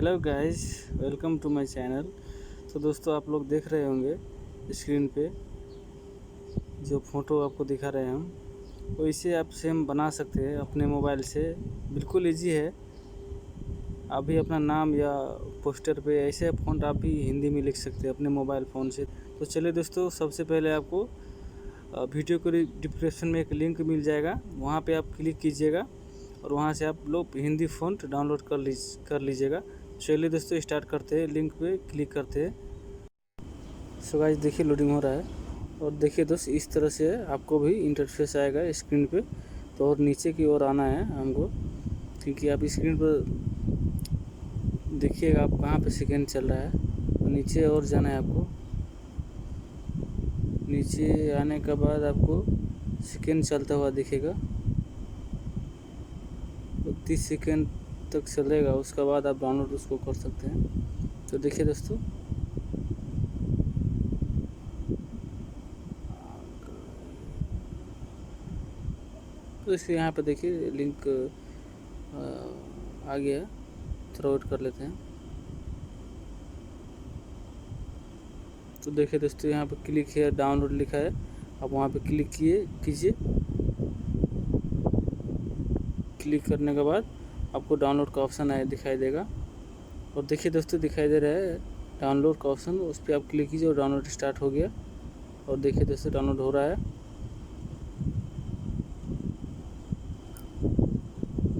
Hello guys, welcome to my channel. तो दोस्तों, आप लोग देख रहे होंगे स्क्रीन पे जो फ़ोटो आपको दिखा रहे हैं हम, वो इसे आप सेम बना सकते हैं अपने मोबाइल से। बिल्कुल इजी है। आप भी अपना नाम या पोस्टर पे ऐसे फ़ॉन्ट आप भी हिंदी में लिख सकते हैं अपने मोबाइल फ़ोन से। तो चलिए दोस्तों, सबसे पहले आपको वीडियो को डिस्क्रिप्शन में एक लिंक मिल जाएगा, वहाँ पे आप क्लिक कीजिएगा और वहाँ से आप लोग हिंदी फ़ॉन्ट डाउनलोड कर लीजिएगा। चलिए दोस्तों, स्टार्ट करते हैं। लिंक पे क्लिक करते हैं। सो गाइस, देखिए लोडिंग हो रहा है। और देखिए दोस्त, इस तरह से आपको भी इंटरफेस आएगा स्क्रीन पे। तो और नीचे की ओर आना है हमको, क्योंकि आप स्क्रीन पर देखिएगा आप कहाँ पे सेकेंड चल रहा है। तो नीचे और जाना है आपको। नीचे आने के बाद आपको सेकेंड चलता हुआ दिखेगा, तो 30 सेकेंड तक चलेगा। उसके बाद आप डाउनलोड उसको कर सकते हैं। तो देखिए दोस्तों, तो इसके यहाँ पे देखिए लिंक आ गया। थोड़ा वेट कर लेते हैं। तो देखिए दोस्तों, यहाँ पे क्लिक है, डाउनलोड लिखा है। आप वहाँ पे क्लिक कीजिए। क्लिक करने के बाद आपको डाउनलोड का ऑप्शन दिखाई देगा। और देखिए दोस्तों, दिखाई दे रहा है डाउनलोड का ऑप्शन, उस पर आप क्लिक कीजिए और डाउनलोड स्टार्ट हो गया। और देखिए दोस्तों, डाउनलोड हो रहा है।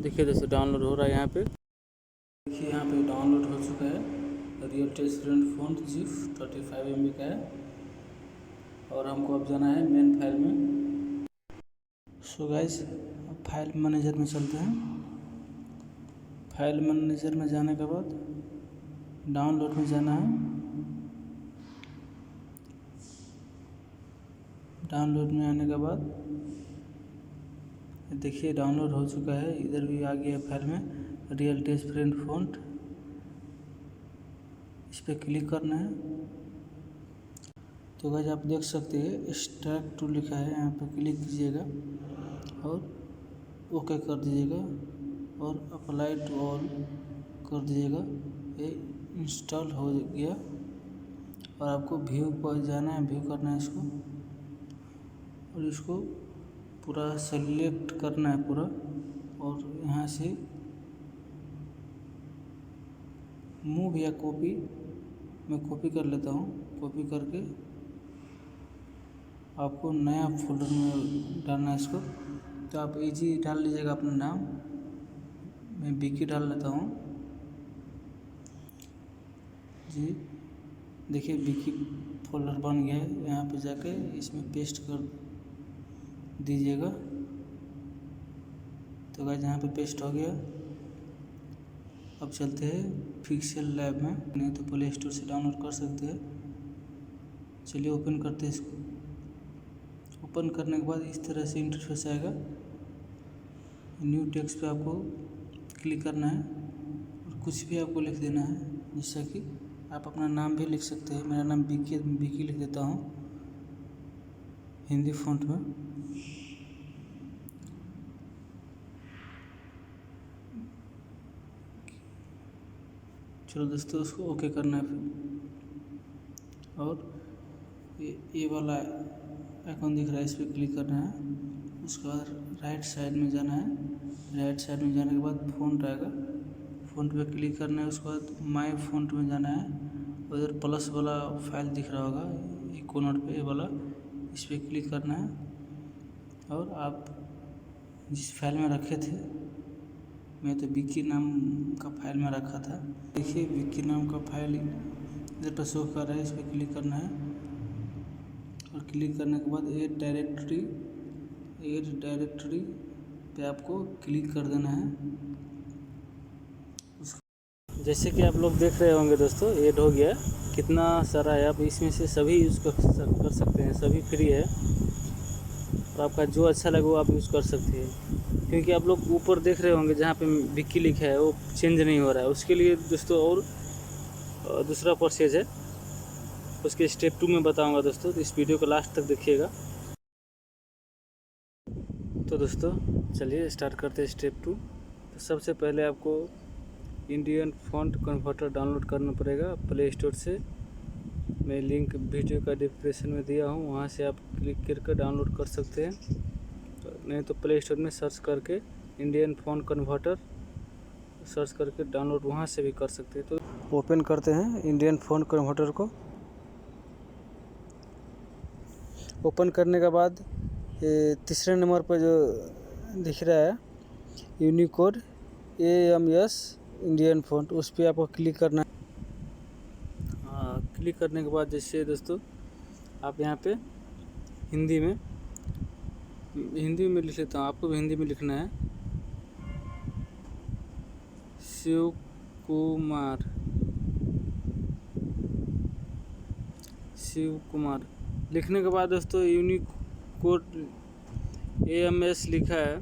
देखिए दोस्तों, डाउनलोड हो रहा है यहाँ पे। देखिए यहाँ पे डाउनलोड हो चुका है। रियल टेस्टुडेंट फ़ॉन्ट जिफ 35 MB का है। और हमको अब जाना है मेन फाइल में। सो गाइस, अब फाइल मैनेजर में चलते हैं। फाइल मैनेजर में जाने के बाद डाउनलोड में जाना है। डाउनलोड में आने के बाद देखिए डाउनलोड हो चुका है। इधर भी आ गया फाइल में रियल टेस्टुडेंट फ़ॉन्ट। इस पर क्लिक करना है। तो गाइस, आप देख सकते हैं एक्सट्रैक्ट टू लिखा है, यहाँ पे क्लिक कीजिएगा और ओके कर दीजिएगा और अप्लाई टू ऑल कर दीजिएगा। ये इंस्टॉल हो गया। और आपको व्यू पर जाना है, व्यू करना है इसको, और इसको पूरा सेलेक्ट करना है पूरा। और यहाँ से मूव या कॉपी, मैं कॉपी कर लेता हूँ। कॉपी करके आपको नया फोल्डर में डालना है इसको। तो आप इजी डाल लीजिएगा अपना नाम। मैं विकी डाल लेता हूँ जी। देखिए विकी फोल्डर बन गया है। यहाँ पे जाके इसमें पेस्ट कर दीजिएगा। तो गाइस, यहाँ पे पेस्ट हो गया। अब चलते हैं पिक्सेल लैब में। नहीं तो प्ले स्टोर से डाउनलोड कर सकते हैं। चलिए ओपन करते हैं इसको। ओपन करने के बाद इस तरह से इंटरफेस आएगा। न्यू टेक्स्ट पे आपको क्लिक करना है और कुछ भी आपको लिख देना है, जिससे कि आप अपना नाम भी लिख सकते हैं। मेरा नाम विकी लिख देता हूँ हिंदी फ़ॉन्ट में। चलो दोस्तों, उसको ओके करना है फिर। और ये वाला आइकॉन दिख रहा है, इस पर क्लिक करना है। उसके बाद राइट साइड में जाना है। राइट साइड में जाने के बाद फ़ॉन्ट आएगा, फ़ॉन्ट पे क्लिक करना है। उसके बाद माय फ़ॉन्ट में जाना है। उधर प्लस वाला फाइल दिख रहा होगा एक कॉर्नर पे, ये वाला, इस पर क्लिक करना है। और आप जिस फाइल में रखे थे, मैं तो विकी नाम का फाइल में रखा था। देखिए विकी नाम का फाइल इधर पर शो कर रहा है, इस पर क्लिक करना है। और क्लिक करने के बाद ऐड डायरेक्टरी पे आपको क्लिक कर देना है। जैसे कि आप लोग देख रहे होंगे दोस्तों, ऐड हो गया। कितना सारा है, आप इसमें से सभी यूज़ कर सकते हैं। सभी फ्री है और आपका जो अच्छा लगे वो आप यूज़ कर सकते हैं। क्योंकि आप लोग ऊपर देख रहे होंगे जहाँ पे विकी लिखा है वो चेंज नहीं हो रहा है। उसके लिए दोस्तों और दूसरा प्रोसेस है, उसके स्टेप 2 में बताऊंगा दोस्तों। तो इस वीडियो को लास्ट तक देखिएगा। तो दोस्तों चलिए स्टार्ट करते हैं स्टेप 2। तो सबसे पहले आपको इंडियन फ़ॉन्ट कन्वर्टर डाउनलोड करना पड़ेगा प्ले स्टोर से। मैं लिंक वीडियो का डिस्क्रिप्शन में दिया हूँ, वहाँ से आप क्लिक करके डाउनलोड कर सकते हैं। नहीं तो प्ले स्टोर में सर्च करके इंडियन फ़ॉन्ट कन्वर्टर सर्च करके डाउनलोड वहाँ से भी कर सकते हैं। तो ओपन करते हैं इंडियन फ़ॉन्ट कन्वर्टर को। ओपन करने के बाद तीसरे नंबर पर जो दिख रहा है यूनिकोड AMS इंडियन फ़ॉन्ट, उस पर आपको क्लिक करना है। क्लिक करने के बाद जैसे दोस्तों आप यहाँ पे हिंदी में लिख लेता हूँ, आपको भी हिंदी में लिखना है शिव कुमार। लिखने के बाद दोस्तों यूनिकोड AMS लिखा है,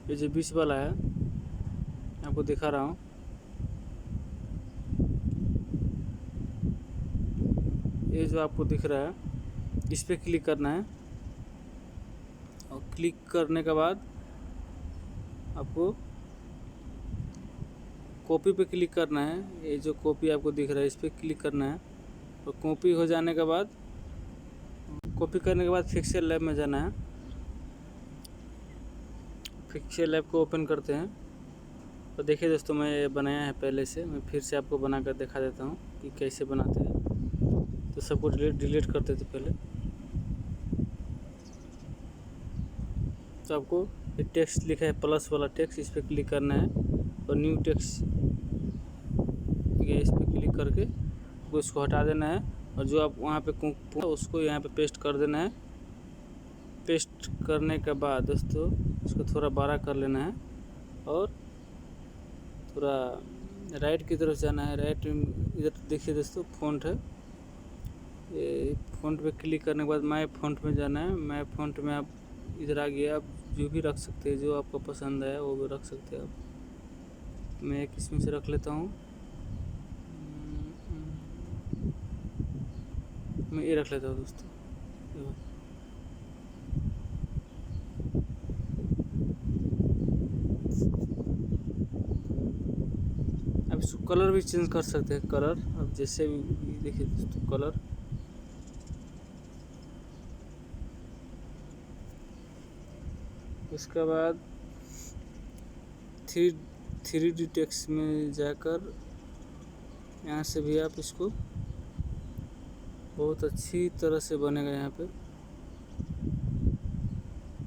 ये जो 20 वाला है आपको दिखा रहा हूँ। ये जो आपको दिख रहा है इस पर क्लिक करना है, और क्लिक करने के बाद आपको कॉपी पे क्लिक करना है। ये जो कॉपी आपको दिख रहा है इस पर क्लिक करना है, और कॉपी हो जाने के बाद कॉपी करने के बाद पिक्सेल लैब में जाना है। पिक्सेल लैब को ओपन करते हैं। तो देखिए दोस्तों मैं ये बनाया है पहले से, मैं फिर से आपको बना कर दिखा देता हूँ कि कैसे बनाते हैं। तो सबको डिलीट करते थे पहले। तो आपको ये टेक्स्ट लिखा है प्लस वाला टेक्स्ट, इस पर क्लिक करना है, और न्यू टेक्स्ट इस पर क्लिक करके उसको हटा देना है, और जो आप वहाँ पे उसको यहाँ पे पेस्ट कर देना है। पेस्ट करने के बाद दोस्तों इसको थोड़ा बड़ा कर लेना है, और थोड़ा राइट की तरफ जाना है। राइट इधर देखिए दोस्तों फ़ॉन्ट है, ये फ़ॉन्ट पे क्लिक करने के बाद माय फ़ॉन्ट में जाना है। माय फ़ॉन्ट में आप इधर आ गया, आप जो भी रख सकते हैं, जो आपको पसंद है वो भी रख सकते हैं आप। मैं एक इसमें से रख लेता हूँ, मैं ये रख लेता हूँ दोस्तों। अब इसको कलर भी चेंज कर सकते हैं, कलर अब जैसे भी देखिए दोस्तों कलर। उसके बाद 3D टेक्स्ट में जाकर यहाँ से भी आप इसको बहुत अच्छी तरह से बनेगा यहाँ पे।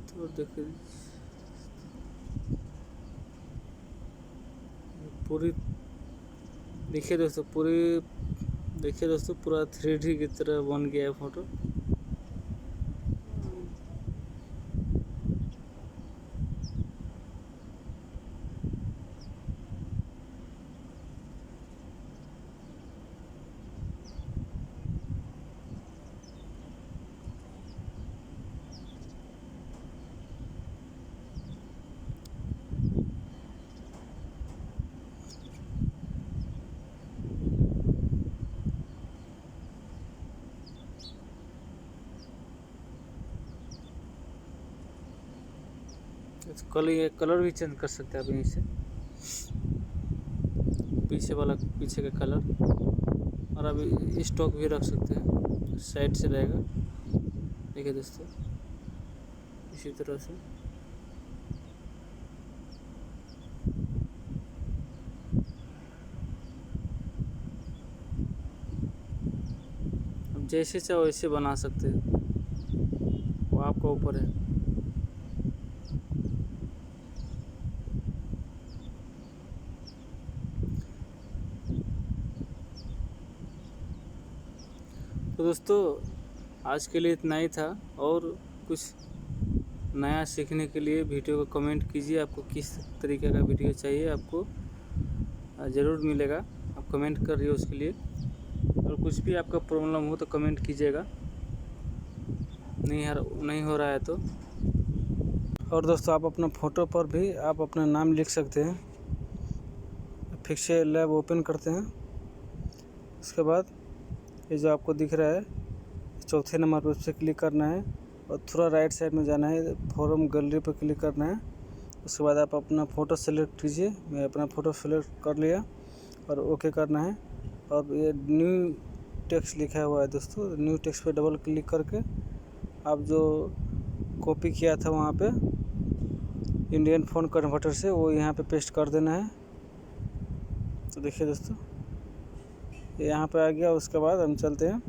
तो देखिए पूरी देखिए दोस्तों पूरा 3D की तरह बन गया है फोटो। कलर भी चेंज कर सकते हैं आप यहीं से, पीछे का कलर, और अभी स्टॉक भी रख सकते हैं, साइड से रहेगा। देखिए दोस्तों इसी तरह से अब जैसे चाहो वैसे बना सकते हैं, वो आपका ऊपर है। तो दोस्तों आज के लिए इतना ही था, और कुछ नया सीखने के लिए वीडियो को कमेंट कीजिए, आपको किस तरीके का वीडियो चाहिए, आपको ज़रूर मिलेगा। आप कमेंट कर रही हो उसके लिए, और कुछ भी आपका प्रॉब्लम हो तो कमेंट कीजिएगा, नहीं हो रहा है तो। और दोस्तों आप अपना फ़ोटो पर भी आप अपना नाम लिख सकते हैं। पिक्सेल लैब ओपन करते हैं। उसके बाद ये जो आपको दिख रहा है चौथे नंबर पर, उस पर क्लिक करना है, और थोड़ा राइट साइड में जाना है, फॉर्म गैलरी पर क्लिक करना है, उसके बाद आप अपना फ़ोटो सेलेक्ट कीजिए। मैं अपना फ़ोटो सेलेक्ट कर लिया और ओके करना है। और ये न्यू टेक्स्ट लिखा हुआ है दोस्तों, न्यू टेक्स्ट पे डबल क्लिक करके आप जो कॉपी किया था वहाँ पे इंडियन फ़ॉन्ट कन्वर्टर से, वो यहाँ पे पेस्ट कर देना है। तो देखिए दोस्तों, ये यहाँ पे आ गया। उसके बाद हम चलते हैं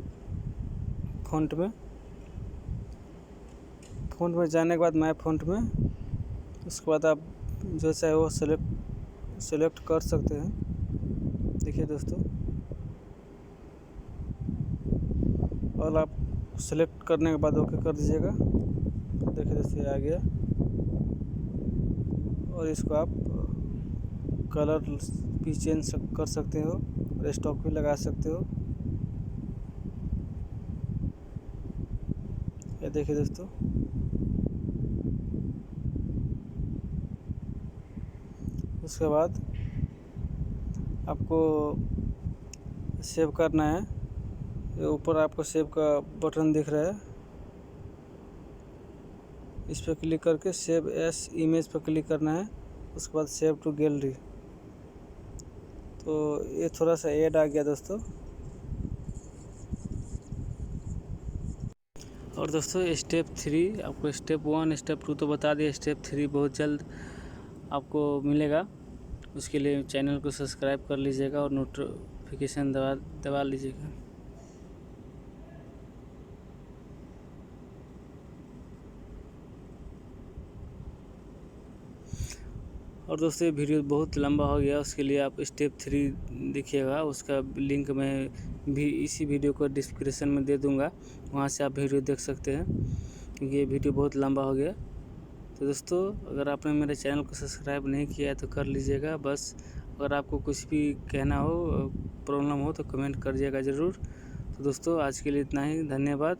फ़ॉन्ट में। फ़ॉन्ट में जाने के बाद माय फ़ॉन्ट में, उसके बाद आप जो चाहे वो सेलेक्ट कर सकते हैं। देखिए दोस्तों, और आप सेलेक्ट करने के बाद ओके कर दीजिएगा। देखिए दोस्तों, ये आ गया। और इसको आप कलर भी चेंज कर सकते हो और स्टॉक भी लगा सकते हो। ये देखिए दोस्तों, उसके बाद आपको सेव करना है। ये ऊपर आपको सेव का बटन दिख रहा है, इस पर क्लिक करके सेव एस इमेज पर क्लिक करना है। उसके बाद सेव टू गैलरी। तो ये थोड़ा सा ऐड आ गया दोस्तों। और दोस्तों, स्टेप 3 आपको, स्टेप 1 स्टेप 2 तो बता दिया, स्टेप 3 बहुत जल्द आपको मिलेगा। उसके लिए चैनल को सब्सक्राइब कर लीजिएगा और नोटिफिकेशन दबा लीजिएगा। और दोस्तों, ये वीडियो बहुत लंबा हो गया, उसके लिए आप स्टेप 3 देखिएगा। उसका लिंक मैं भी इसी वीडियो को डिस्क्रिप्शन में दे दूंगा, वहाँ से आप वीडियो देख सकते हैं, क्योंकि ये वीडियो बहुत लंबा हो गया। तो दोस्तों, अगर आपने मेरे चैनल को सब्सक्राइब नहीं किया है तो कर लीजिएगा बस। अगर आपको कुछ भी कहना हो, प्रॉब्लम हो, तो कमेंट करिएगा ज़रूर। तो दोस्तों, आज के लिए इतना ही। धन्यवाद।